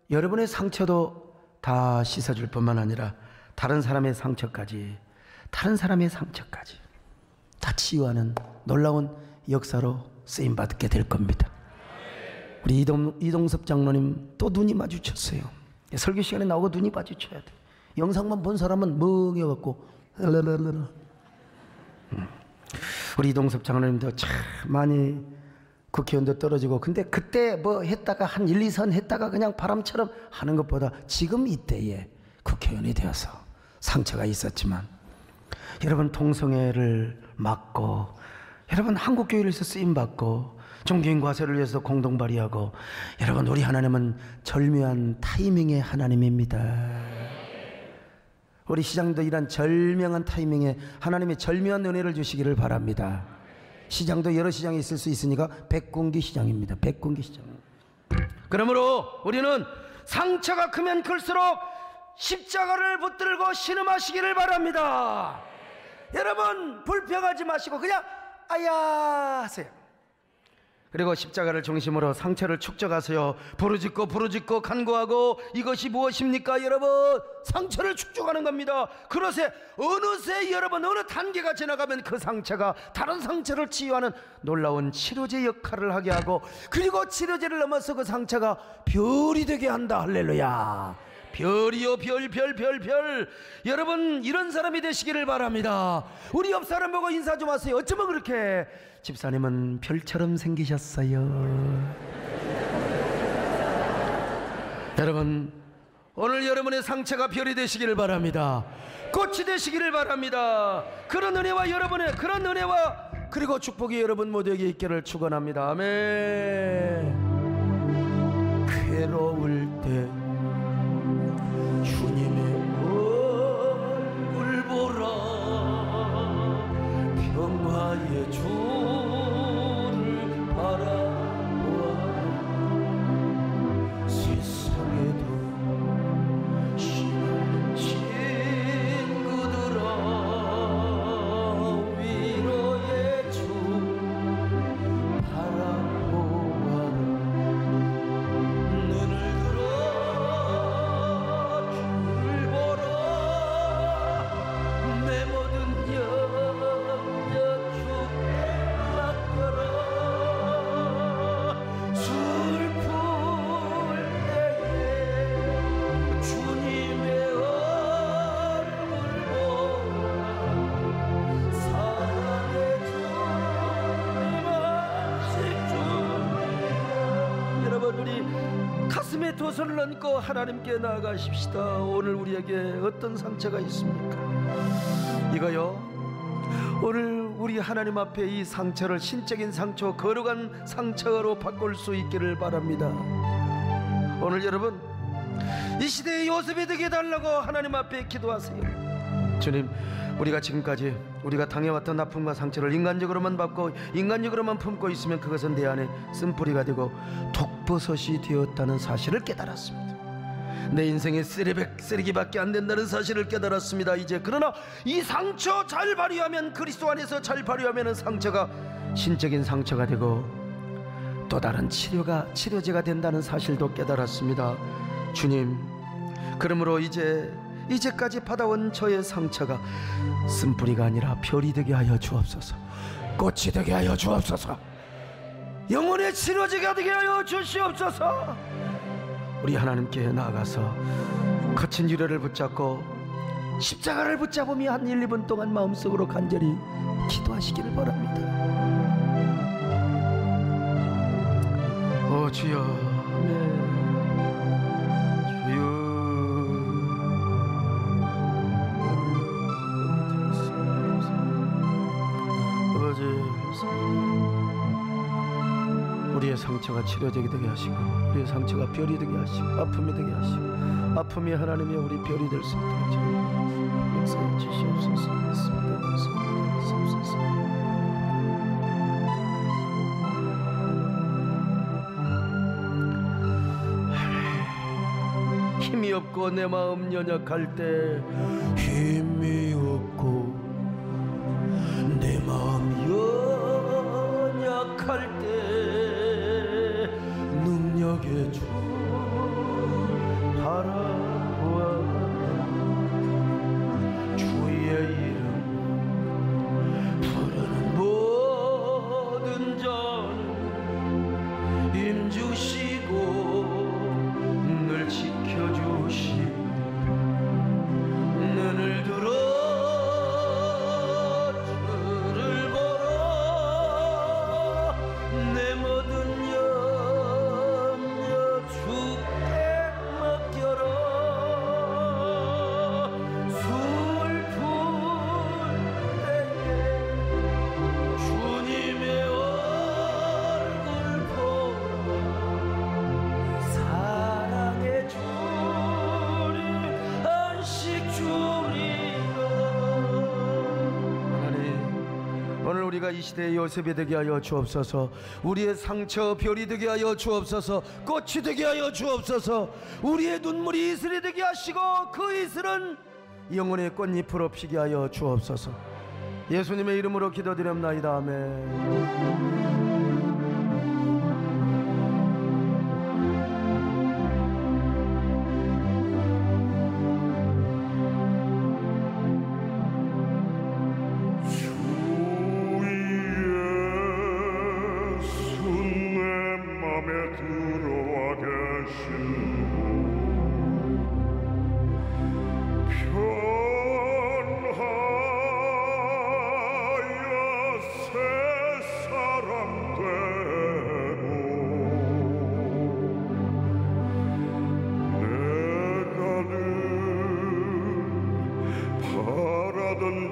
[SPEAKER 2] 여러분의 상처도 다 씻어줄 뿐만 아니라 다른 사람의 상처까지 다 치유하는 놀라운 역사로 쓰임받게 될 겁니다. 우리 이동섭 장로님 또 눈이 마주쳤어요. 설교 시간에 나오고 눈이 마주쳐야 돼. 영상만 본 사람은 멍해갖고 우리 이동섭 장로님도 참 많이 국회의원도 떨어지고, 근데 그때 뭐 했다가 한 1, 2선 했다가 그냥 바람처럼 하는 것보다 지금 이때에 국회의원이 되어서 상처가 있었지만, 여러분 동성애를 막고, 여러분 한국교회에서 쓰임받고, 종교인 과세를 위해서 공동 발의하고, 여러분 우리 하나님은 절묘한 타이밍의 하나님입니다. 우리 시장도 이런 절명한 타이밍에 하나님의 절묘한 은혜를 주시기를 바랍니다. 시장도 여러 시장이 있을 수 있으니까 백군기 시장입니다. 백군기 시장. 그러므로 우리는 상처가 크면 클수록 십자가를 붙들고 신음하시기를 바랍니다. 여러분 불평하지 마시고 그냥 아야 하세요. 그리고 십자가를 중심으로 상처를 축적하세요. 부르짖고 간구하고, 이것이 무엇입니까? 여러분, 상처를 축적하는 겁니다. 그러세 어느새 여러분 어느 단계가 지나가면 그 상처가 다른 상처를 치유하는 놀라운 치료제 역할을 하게 하고, 그리고 치료제를 넘어서 그 상처가 별이 되게 한다. 할렐루야. 별이요 별. 여러분 이런 사람이 되시기를 바랍니다. 우리 옆 사람 보고 인사 좀 하세요. 어쩌면 그렇게 집사님은 별처럼 생기셨어요. 여러분 오늘 여러분의 상처가 별이 되시기를 바랍니다. 꽃이 되시기를 바랍니다. 그런 은혜와 여러분의 그런 은혜와 그리고 축복이 여러분 모두에게 있기를 축원합니다. 아멘. 괴로울 때 주님의 얼굴 보라. 평화의 주를 바라보아. 세상에도 신은 친구들아 위로의 주 바라보아라. 눈을 들어 주를 보라. 내 모든 염려 주께 맡겨라. 슬플 때에 주님의 얼굴 보라. 사랑의 주님 아직 주님. 여러분 우리 가슴에 두 손을 얹고 하나님께 나아가십시다. 오늘 우리에게 어떤 상처가 있습니까? 이거요, 오늘 우리 하나님 앞에 이 상처를 신적인 상처, 거룩한 상처로 바꿀 수 있기를 바랍니다. 오늘 여러분 이 시대의 요셉이 되게 해달라고 하나님 앞에 기도하세요. 주님, 우리가 지금까지 우리가 당해왔던 아픔과 상처를 인간적으로만 받고 인간적으로만 품고 있으면 그것은 내 안에 쓴뿌리가 되고 독버섯이 되었다는 사실을 깨달았습니다. 내 인생의 쓰레기밖에 안 된다는 사실을 깨달았습니다. 이제 그러나 이 상처 잘 발휘하면, 그리스도 안에서 잘 발휘하면 상처가 신적인 상처가 되고 또 다른 치료제가 된다는 사실도 깨달았습니다. 주님, 그러므로 이제까지 받아온 저의 상처가 쓴뿌리가 아니라 별이 되게 하여 주옵소서. 꽃이 되게 하여 주옵소서. 영혼의 치료제가 되게 하여 주시옵소서. 우리 하나님께 나아가서 거친 유래를 붙잡고 십자가를 붙잡으며 한 1, 2분 동안 마음속으로 간절히 기도하시기를 바랍니다. 오 주여, 아멘. 우리의 상처가 치료되게 되게 하시고, 우리의 상처가 별이 되게 하시고, 아픔이 되게 하시고, 아픔이 하나님의 우리 별이 될 수 있도록 역사해 주시옵소서. 힘이 없고 내 마음 연약할 때, 힘이 없고 내 마음 연약할 때 능력의 주 바라보아. 주의 이름 부르는 모든 자는 힘주시고 늘 지켜주시. 눈을 들어 주를 보라. 내 모든 염려 주께 맡겨라. 슬플 때에 주님의 얼굴 보라. 사랑의 주님 안식 주리라. 하나님, 오늘 우리가 이 시대의 요셉이 되게 하여 주옵소서. 우리의 상처 별이 되게 하여 주옵소서. 꽃이 되게 하여 주옵소서. 우리의 눈물이 이슬이 되게 하시고 그 이슬은 영혼의 꽃잎으로 피게 하여 주옵소서. 예수님의 이름으로 기도드립나이다. 아멘.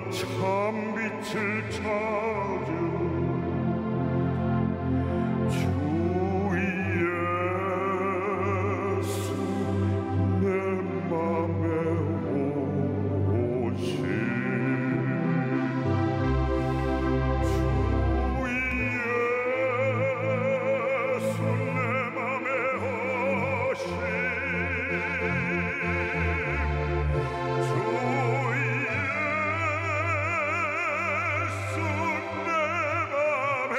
[SPEAKER 4] 참빛을 찾은 주 예수 내 맘에 오신 주 예수 내 맘에 오신 주 예수 내 맘에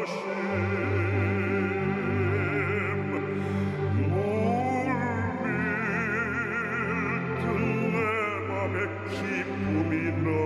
[SPEAKER 4] 오신 물밀듯 내 맘에 기쁨이 넘